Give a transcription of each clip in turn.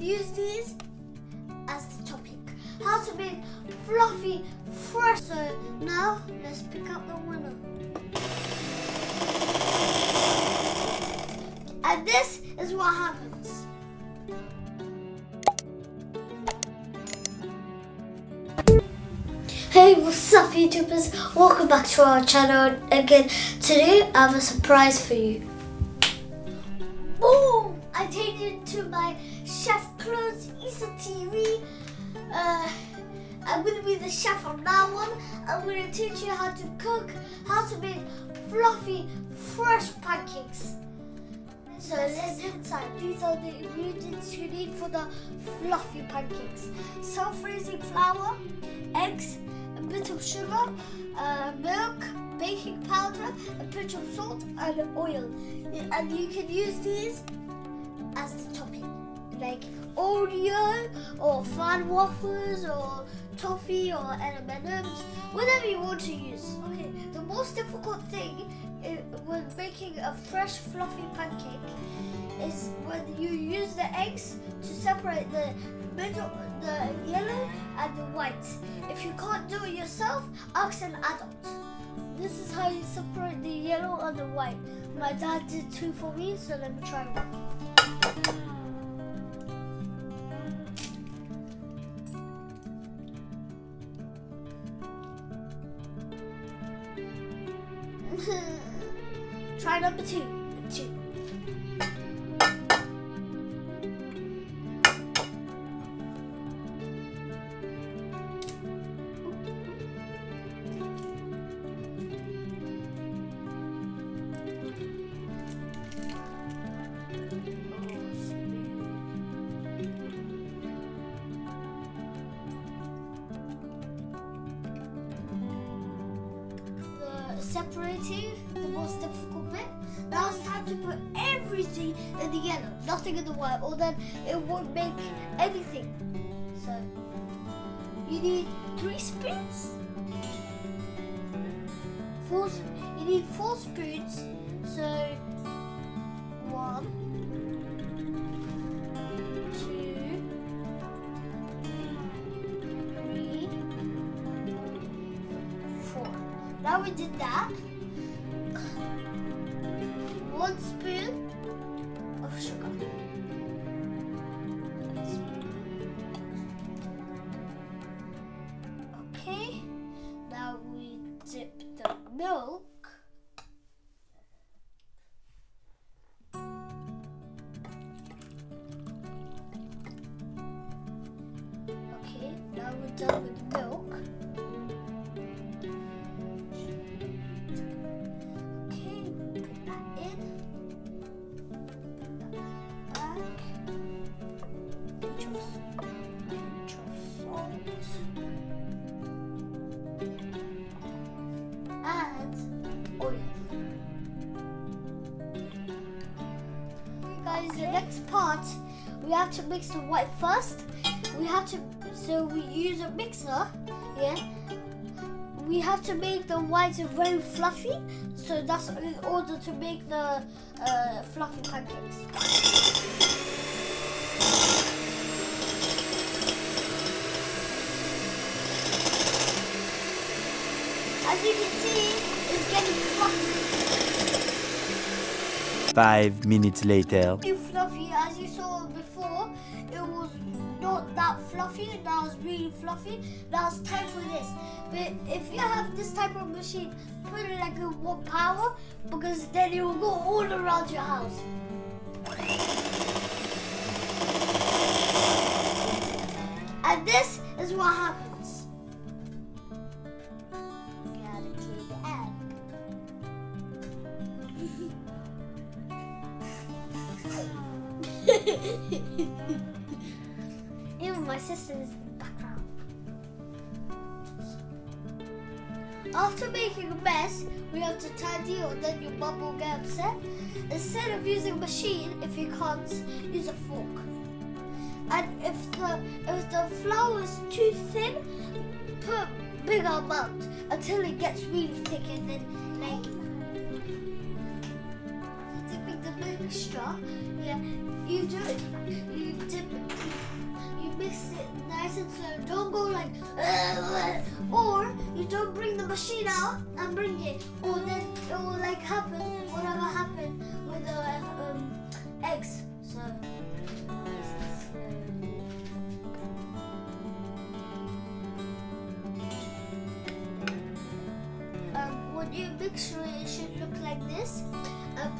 use these as the topping. How to make fluffy, fresh. So now let's pick up the winner. And this is what happens. Hey, what's up YouTubers? Welcome back to our channel again. Today I have a surprise for you. Boom! I changed into my chef clothes, Issa TV. I'm going to be the chef from now on. I'm going to teach you how to cook, how to make fluffy, fresh pancakes. So let's get inside. These are the ingredients you need for the fluffy pancakes. Self-raising flour, eggs, a bit of sugar, milk, baking powder, a pinch of salt and oil. And you can use these as the topping, like Oreo or flan waffles or toffee or M&Ms, whatever you want to use. Okay, the most difficult thing when making a fresh fluffy pancake is when you use the eggs to separate the middle, the yellow and the white. If you can't do it yourself, ask an adult. This is how you separate the yellow and the white. My dad did two for me, so let me try one. Try number two. Separating, the most difficult bit. Now it's time to put everything in the yellow, nothing in the white, or then it won't make anything. So you need 3 spoons. You need 4 spoons. So 1, 2, 3, 4. Now we did that. 1 spoon of sugar. Okay, now we dip the milk. Okay, now we're done with milk. Guys, the next part, we have to mix the white first. So we use a mixer, yeah. We have to make the whites very fluffy, so that's in order to make the fluffy pancakes. As you can see, it's getting fluffy. 5 minutes later. Fluffy, as you saw before, it was not that fluffy. Now it's really fluffy. Now it's time for this. But if you have this type of machine, put it like in 1 power, because then it will go all around your house. And this is what happens. Gotta clean the egg. Even my sister is in the background. After making a mess, we have to tidy or then your mum will get upset. Instead of using a machine, if you can't, use a fork. And if the flour is too thin, put bigger amount until it gets really thick, and then like dipping the mixture, you Yeah, you do it. You dip it. You mix it nice and slow. Don't go like, or you don't bring the machine out and bring it, or then it will like happen whatever happened with the eggs. So. When you mix it should look like this.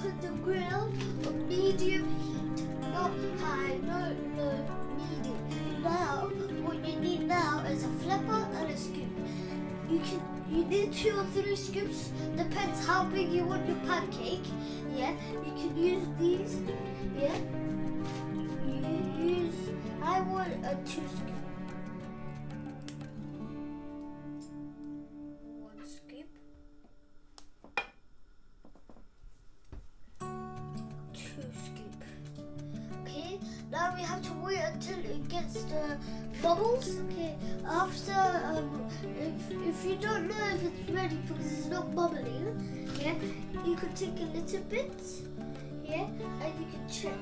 Put the grill on medium heat, not high, not low, medium. Now, what you need now is a flipper and a scoop. You need 2 or 3 scoops, depends how big you want your pancake. Yeah, you can use these. Yeah, I want a 2 scoop. 1 scoop. 2 scoop. Okay, now we have to wait until it gets the bubbles. Okay, after if you don't know if it's ready because it's not bubbling, yeah, you could take a little bit, yeah, and you can check.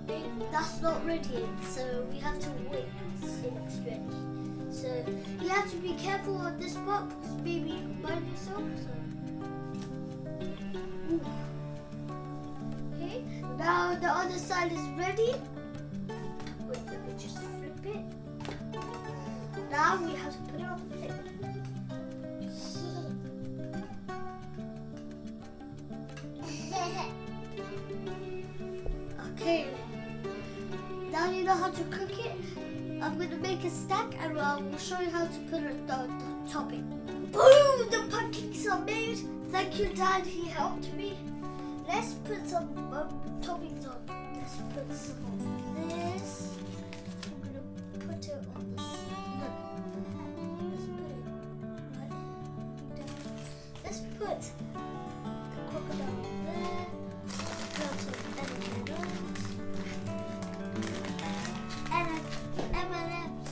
Okay, that's not ready yet, so we have to wait until it's ready. So you have to be careful on this part because maybe you can burn yourself. So. Ooh. Okay, now the other side is ready. Wait, let me just flip it. Now we have to put it on the plate. Okay, now you know how to cook it. I'm going to make a stack and I will show you how to put the topping. Boom! The pancakes are made. Thank you, Dad. He helped me. Let's put some toppings on. Let's put some on this. I'm going to put it on this. No. Let's put it right down. Let's put the crocodile there. Put some M&Ms.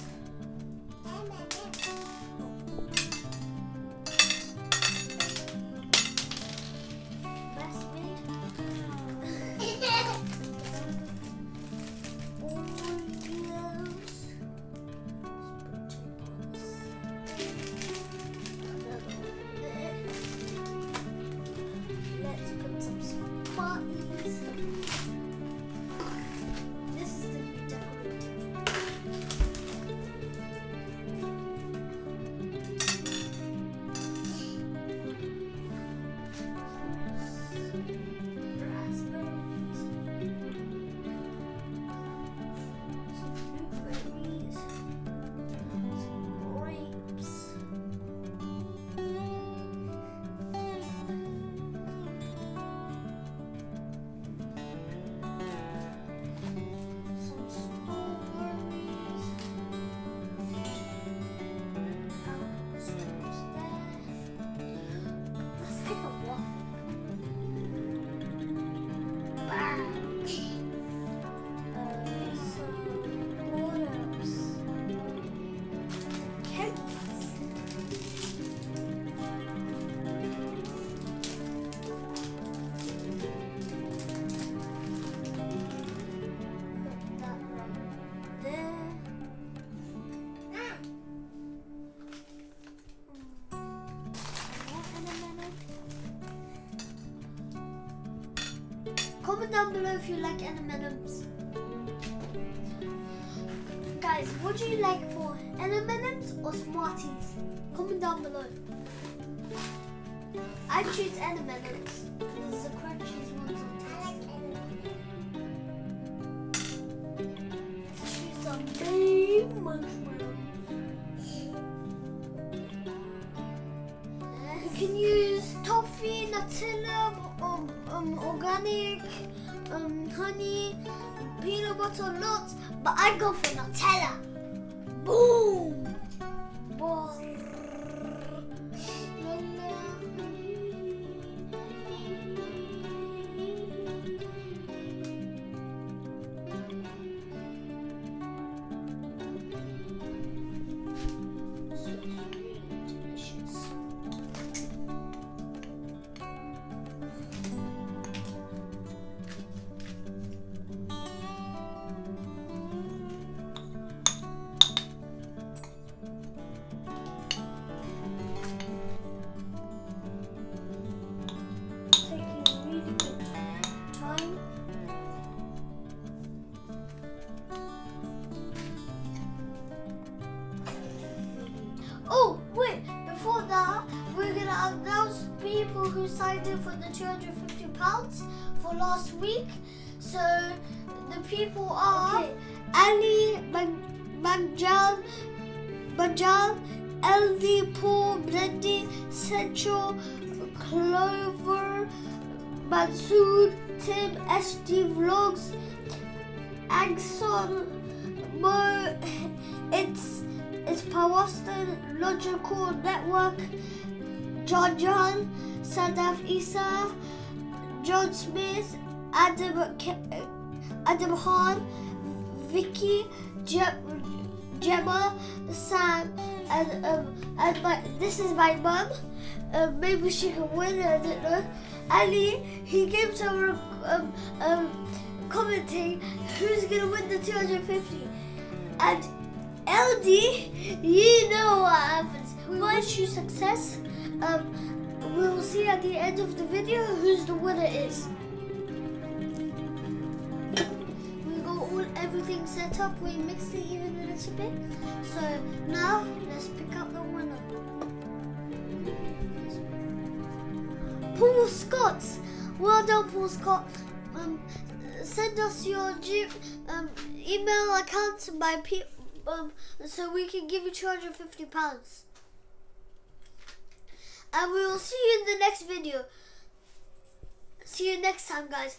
That's made. Oreos. Let's put some Smarties. This is the decorative. Raspberries. Some blueberries. Some grapes. Some strawberries. Apple strips there. Let's take a waffle. Bam. Some waters. Cakes. Put that right there. Comment down below if you like M&Ms. Guys, what do you like for M&Ms or Smarties? Comment down below. I choose M&Ms. There's the crunchies ones on taste. Choose some big marshmallows. You can use toffee, Nutella, organic, honey, peanut butter, nuts, but I go for Nutella. Boom! Delicious. do for the £250 for last week. So the people are Ali, Manjal, LD, Paul, Blendy, Central, Clover, Mansood, Tim, SD Vlogs, Agson, Mo, it's Pawaston, Logical Network, John, Sadaf Issa, John Smith, Adam Khan, Vicky, Gemma, Sam, and this is my mum. Maybe she can win, I don't know. Ali, he gave some commenting who's gonna win the 250. And LD, you know what happens. We wish you success. We will see at the end of the video who's the winner is. We got everything set up. We mixed it even a little bit. So now let's pick up the winner. Paul Scott. Well done, Paul Scott. Send us your email account so we can give you £250. And we will see you in the next video. See you next time, guys.